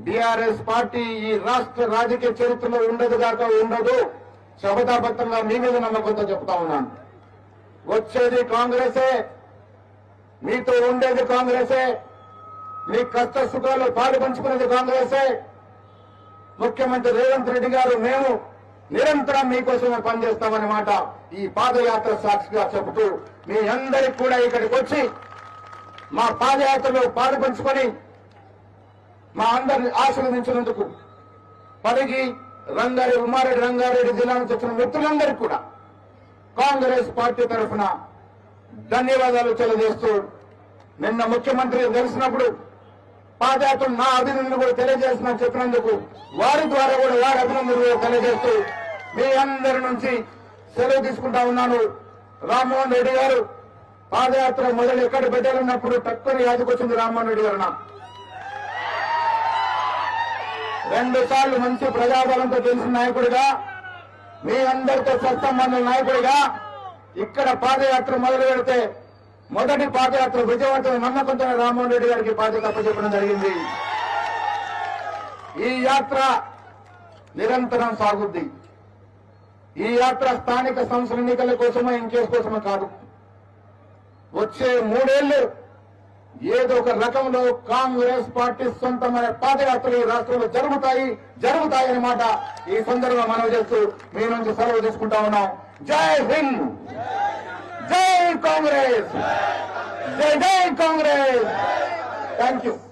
BRS party ఈ రాష్ట్ర రాజకీయ చరిత్రలో ఉండదు. శపథాబద్ధంగా మీ మీద నమ్మకంతో చెప్తా ఉన్నాను. వచ్చేది కాంగ్రెసే, మీతో ఉండేది కాంగ్రెసే, మీ కష్ట సుఖాలు పాలు పంచుకునేది కాంగ్రెసే. ముఖ్యమంత్రి రేవంత్ రెడ్డి గారు మేము నిరంతరం మీకోసమే పనిచేస్తామనే మాట ఈ పాదయాత్ర సాక్షిగా చెబుతూ మీ అందరికి కూడా ఇక్కడికి వచ్చి మా పాదయాత్రలో పాలు పంచుకొని మా అందరిని ఆశీర్వదించినందుకు పరిగి రంగారెడ్డి ఉమ్మారెడ్డి రంగారెడ్డి జిల్లా నుంచి వచ్చిన మిత్రులందరికీ కూడా కాంగ్రెస్ పార్టీ తరఫున ధన్యవాదాలు తెలియజేస్తూ నిన్న ముఖ్యమంత్రి కలిసినప్పుడు పాదయాత్ర నా అభినందనలు కూడా తెలియజేస్తున్నా చెప్పినందుకు వారి ద్వారా కూడా వారి అభినందనలు కూడా తెలియజేస్తూ మీ అందరి నుంచి సెలవు తీసుకుంటా ఉన్నాను. రామ్మోహన్ రెడ్డి గారు పాదయాత్ర మొదలు ఎక్కడ పెట్టాలన్నప్పుడు తక్కువ యాదకొచ్చింది రామ్మోహన్ రెడ్డి గారు. 2 సార్లు మంచి ప్రజాబలంతో గెలిచిన నాయకుడిగా, మీ అందరితో సత్సంబంధం నాయకుడిగా ఇక్కడ పాదయాత్ర మొదలు పెడితే మొదటి పాదయాత్ర విజయవంతమైన నమ్మకంతో రామ్మోహన్ రెడ్డి గారికి బాధ్యత అప్పచెప్పడం జరిగింది. ఈ యాత్ర నిరంతరం సాగుద్ది. ఈ యాత్ర స్థానిక సంస్థల ఎన్నికల కోసమో ఇంకేస్ కోసమో కాదు. వచ్చే 3 ఏళ్లు ఏదో ఒక రకంలో కాంగ్రెస్ పార్టీ సొంతమైన పాదయాత్రలు ఈ రాష్ట్రంలో జరుగుతాయని మాట ఈ సందర్భంగా మనవి చేస్తూ మీ నుంచి సెలవు తీసుకుంటా ఉన్నాం. జై హింద్, జై కాంగ్రెస్, జై జై కాంగ్రెస్. Thank you.